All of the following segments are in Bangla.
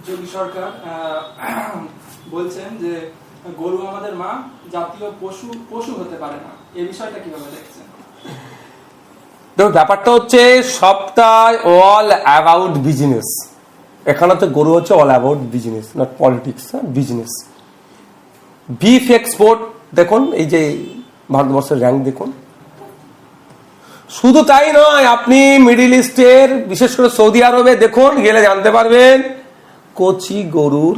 যোগী সরকার বলছেন যে গরু আমাদের মা, জাতীয় পশু হতে পারে না, এই বিষয়টা কিভাবে দেখছেন? দেখো, ব্যাপারটা হচ্ছে সবটাই অল অ্যাবাউট বিজনেস। এখানে তো গরু হচ্ছে all about business, not politics, business. Beef export দেখুন, এই যে ভারতবর্ষের র্যাঙ্ক দেখুন। শুধু তাই নয়, আপনি মিডিল ইস্টের বিশেষ করে সৌদি আরবে দেখুন, গেলে জানতে পারবেন কচি গরুর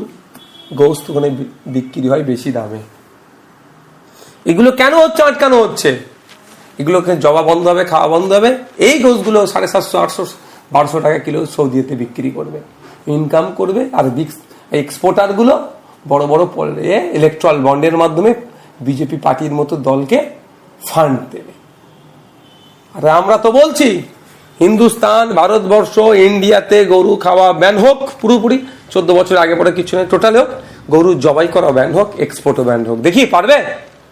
গোস্ত ওখানে বিক্রি হয় বেশি দামে। এগুলো কেন হচ্ছে, আটকানো হচ্ছে? এগুলোকে জবা বন্ধ হবে, খাওয়া বন্ধ হবে। এই গোস্তগুলো 750, 800, 1200 টাকা কিলো সৌদিতে বিক্রি করবে, ইনকাম করবে। আর এক্সপোর্টারগুলো বড় বড় ইলেকট্রাল বন্ডের মাধ্যমে বিজেপি পার্টির মতো দলকে ফান্ড দেবে। আর আমরা তো বলছি হিন্দুস্তান, ভারতবর্ষ, ইন্ডিয়াতে গরু খাওয়া ব্যান হোক পুরোপুরি। 14 বছর আগে পরে কিছু নেই, টোটাল হোক। গরু জবাই করা ব্যান হোক, এক্সপোর্টও ব্যান হোক। দেখি পারবে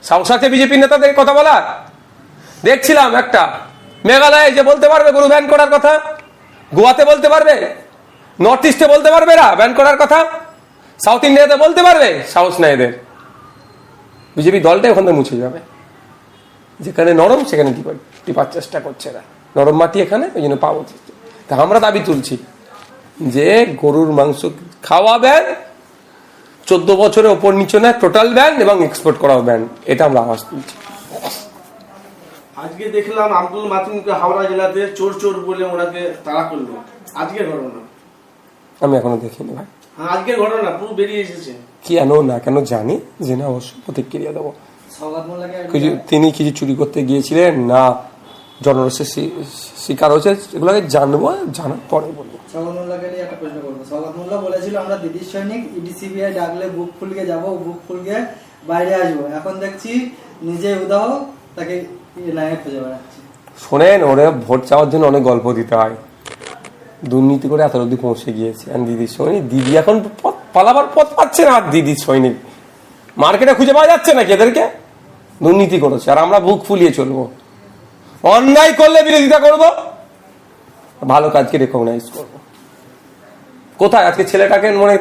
সাহস আছে বিজেপি নেতাদের কথা বলার? দেখছিলাম একটা মেঘালয়ে যে বলতে পারবে গরু ব্যান করার কথা, গোয়াতে বলতে পারবে, নর্থ ইস্টে বলতে পারবে না ব্যান করার কথা, সাউথ ইন্ডিয়াতে বলতে পারবে? সাহস নাই এদের। বিজেপি দলটা ওখান থেকে মুছে যাবে। যেখানে নরম সেখানে টিপার চেষ্টা করছে এরা। নরম মাটি এখানে, ওই জন্য পাবো। তা আমরা দাবি তুলছি যে গরুর মাংস খাওয়া ব্যান, 14 বছরের ওপর নিচে না টোটাল ব্যান, এবং এক্সপোর্ট করাও ব্যান। এটা আমরা আওয়াজ তুলছি। আজকে দেখলাম আব্দুল মাতিনকে হাওড়া জেলাতে চোর চোর বলে ওনাকে তাড়া করলো। আজকের ঘটনা আমি এখনো দেখিনি ভাই। আজকের ঘটনা পুরো বেরিয়ে এসেছে। কেন না কেন জানি, জেনে অবশ্যই প্রতিক্রিয়া দেবো। তিনি কিছু চুরি করতে গিয়েছিলেন না জনরসের শিকার হয়েছে, এগুলোকে জানবো, জানার পরে বলবো। সওগাত মোল্লাকে নিয়ে একটা প্রশ্ন করবো। সওগাত মোল্লা বলেছিল আমরা দিদির সৈনিক, ইডিসিবিআই ডাকলে বুক ফুলকে যাবো, বুক ফুলকে বাইরে আসবো। এখন দেখছি নিজে উদাহ তাকে খুঁজে বেড়াচ্ছে। শোনেন, ওরা ভোট চাওয়ার জন্য অনেক গল্প দিতে হয়, দুর্নীতি করে এত অব্দি পৌঁছে গিয়েছে। আর দিদির সৈনিক, দিদি এখন পালাবার পথ পাচ্ছে না। আর দিদির সৈনিক মার্কেটে খুঁজে পাওয়া যাচ্ছে নাকি? এদেরকে দুর্নীতি করেছে, আর আমরা বুক ফুলিয়ে চলবো। অন্যায় করলে বিরোধিতা করব, ভালো কাজকে রেকগনাইজ করবো। কোথায় আজকে ছেলেটাকে মনে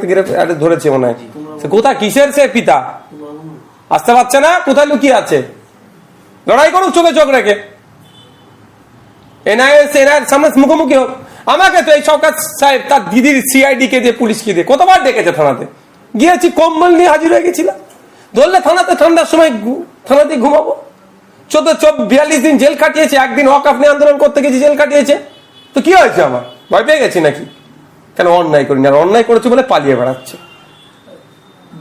ধরেছে, মনে হয় কোথায়, কিসের সে পিতা আসতে পারছে না, কোথায় লুকিয়ে আছে? লড়াই করুক চোখে চোখ রেখে, এনআইএর সামনে মুখোমুখি হোক। আমাকে তো এই সরকার সাহেব তার দিদির সিআইডি কে দিয়ে, পুলিশকে দিয়ে কতবার ডেকেছে থানাতে। গিয়েছি, কম্বল নিয়ে হাজির হয়ে গেছিলাম। ধরলে থানাতে, ঠান্ডার সময় থানাতে ঘুমাবো। 42 দিন জেল কাটিয়েছে, একদিন ওয়াকফ নিয়ে আন্দোলন করতে গেছি, জেল কাটিয়েছে। তো কি হয়েছে, আমার ভয় পেয়ে গেছি নাকি? কেন অন্যায় করিনি, আর অন্যায় করেছে বলে পালিয়ে বেড়াচ্ছে।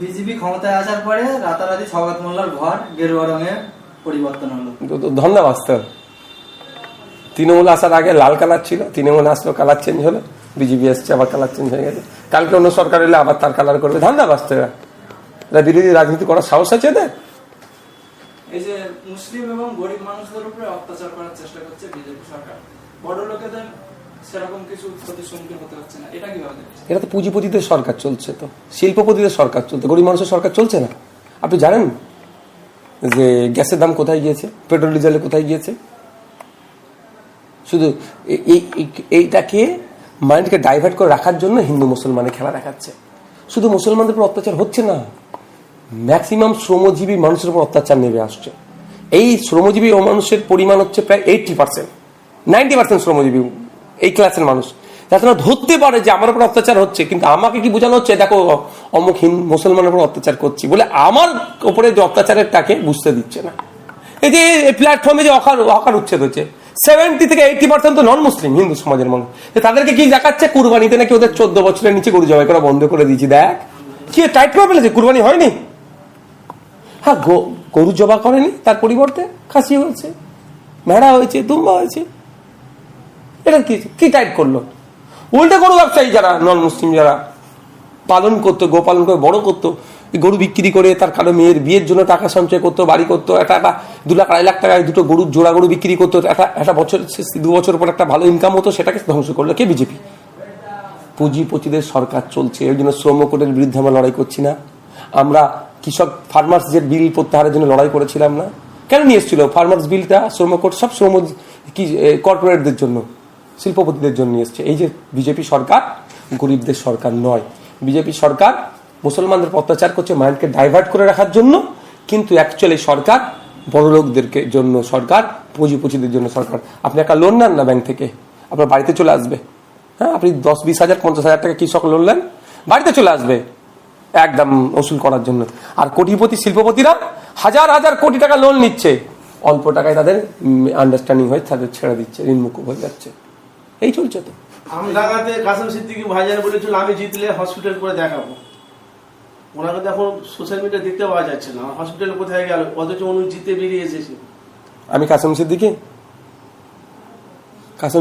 বিজেপি ক্ষমতায় আসার পরে রাতারাতি সওগাত মোল্লার ঘর গেরুয়া রঙে পরিবর্তন হলো। ধন্যবাদ স্যার। তৃণমূল আসার আগে লাল কালার ছিল, তৃণমূল আসলো কালার চেঞ্জ হলো, বিজেপি এসছে আবার কালার চেঞ্জ হয়ে গেছে। কালকে অন্য সরকার এলে আবার তার কালার করবে। ধন্যবাদ স্যার। বিরোধী রাজনীতি করার সাহস আছে এদের। এই যে মুসলিম এবং গরিব মানুষদের উপরে অত্যাচার করার চেষ্টা করছে বিজেপি সরকার, বড় লোকেদের সেরকম কিছু ক্ষতির সম্মুখীন হতে হচ্ছে না, এটা কিভাবে দেখছেন? এটা তো পুঁজিপতিদের সরকার চলছে, তো শিল্পপতিদের সরকার চলছে, গরিব মানুষের সরকার চলছে না। আপনি জানেন যে গ্যাসের দাম কোথায় গিয়েছে, পেট্রোল ডিজেলের কোথায় গিয়েছে? শুধু এইটাকে মাইন্ডকে ডাইভার্ট করে রাখার জন্য হিন্দু মুসলমানের খেলা দেখাচ্ছে। শুধু মুসলমানদের উপর অত্যাচার হচ্ছে না, ম্যাক্সিমাম শ্রমজীবী মানুষের উপর অত্যাচার নেমে আসছে। এই শ্রমজীবী ও মানুষের পরিমাণ হচ্ছে প্রায় 80%, 90% শ্রমজীবী এই ক্লাসের মানুষ, যাতে না ধরতে পারে যে আমার উপর অত্যাচার হচ্ছে। কিন্তু আমাকে কি বোঝানো হচ্ছে, দেখো অমুক মুসলমানের উপর অত্যাচার করছি বলে আমার উপরে যে অত্যাচারের টাকে বুঝতে দিচ্ছে না। এই যে প্ল্যাটফর্মে যে হকার উচ্ছেদ হচ্ছে, 70 থেকে 80% তো নন মুসলিম হিন্দু সমাজের মানুষ। তাদেরকে কি দেখাচ্ছে, কুরবানিতে নাকি ওদের 14 বছরের নিচে গরু জবাই করা বন্ধ করে দিয়েছি। দেখ কি টাইট করে ফেলেছে, কুরবানি হয়নি। হ্যাঁ, গরু জবা করেনি, তার পরিবর্তে খাসি হয়েছে, ভেড়া হয়েছে, দুম্বা হয়েছে। এটা কি টাইট করলো? উল্টে গরু ব্যবসায়ী যারা নন মুসলিম, যারা পালন করতো, গো পালন করে বড় করতো, গরু বিক্রি করে তার কারো মেয়ের বিয়ের জন্য টাকা সঞ্চয় করতো, বাড়ি করতো, একটা 2 লাখ 2.5 লাখ টাকায় দুটো গরুর জোড়া গরু বিক্রি করতো, একটা বছর 2 বছর পর একটা ভালো ইনকাম হতো, সেটাকে ধ্বংস করলো কে? বিজেপি। পুঁজিপতিদের সরকার চলছে। ওই জন্য শ্রম কোডের বিরুদ্ধে আমরা লড়াই করছি না। আমরা কৃষক ফার্মার্স যে বিল প্রত্যাহারের জন্য লড়াই করেছিলাম না, কেন নিয়ে এসেছিল ফার্মার্স বিলটা? শ্রম কোড সব শ্রম কর্পোরেটদের জন্য, শিল্পপতিদের জন্য নিয়ে এসছে। এই যে বিজেপি সরকার গরিবদের সরকার নয়। বিজেপি সরকার মুসলমানদের উপর অত্যাচার করছে মাইন্ডকে ডাইভার্ট করে রাখার জন্য, কিন্তু অ্যাকচুয়ালি সরকার বড় লোকদেরকে জন্য সরকার, পুঁজিপতিদের জন্য সরকার। আপনি একটা লোন নেন না ব্যাংক থেকে, আপনার বাড়িতে চলে আসবে। হ্যাঁ, আপনি 10-20,000 50,000 টাকা কৃষক লোন নেন, বাড়িতে চলে আসবে একদম ওসুল করার জন্য। আর কোটিপতি শিল্পপতিরা হাজার হাজার কোটি টাকা লোন নিচ্ছে, অল্প টাকায় তাদের আন্ডারস্ট্যান্ডিং হয়ে তাদের ছেড়ে দিচ্ছে, ঋণমুক্ত হয়ে যাচ্ছে। এই চলছে তো। আমডাঙ্গাতে কাসেম সিদ্দিকী ভাইজান বলেছিল আমি জিতলে হসপিটাল করে দেখাবো। ওনাকে তো এখন সোশ্যাল মিডিয়া দেখতে পাওয়া যাচ্ছে না, হসপিটাল কোথায় গেল, অথচ উনি জিতে বেরিয়ে এসেছে। আমি কাসেম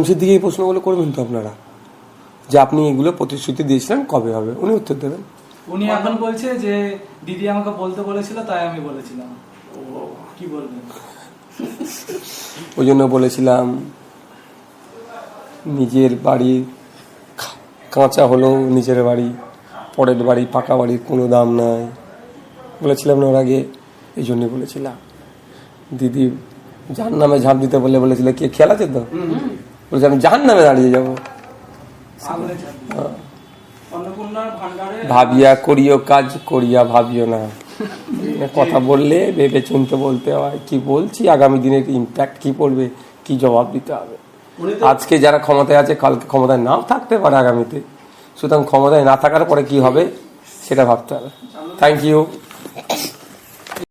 সিদ্দিকী এই প্রশ্নগুলো করবেন তো আপনারা, যে আপনি এগুলো প্রতিশ্রুতি দিয়েছিলেন কবে হবে, উনি উত্তর দেবেন। উনি এখন বলছে যে দিদি আমাকে বলতে বলেছিল তাই আমি বলেছিলাম। কি বলবেন? ওই জন্য বলেছিলাম নিজের বাড়ি কাঁচা হলেও নিজের বাড়ি, পরের বাড়ি পাকা বাড়ির কোনো দাম নাই বলেছিলাম না ওর আগে। এই জন্যই বলেছিলাম। দিদি জাহান নামে ঝাঁপ দিতে বলে বলেছিল, কে খেয়াল আছে তো? বলেছে আমি জাহান নামে দাঁড়িয়ে যাবো। অন্নপূর্ণার ভান্ডারে ভাবিয়া করিও কাজ, করিয়া ভাবিও না। কথা বললে ভেবে চিন্তে বলতে হয়, কি বলছি, আগামী দিনের ইম্প্যাক্ট কি পড়বে, কি জবাব দিতে হবে। আজকে যারা ক্ষমতায় আছে কালকে ক্ষমতায় নাও থাকতে পারে আগামীতে, সুতরাং ক্ষমতায় না থাকার পরে কি হবে সেটা ভাবতে হবে। Thank you.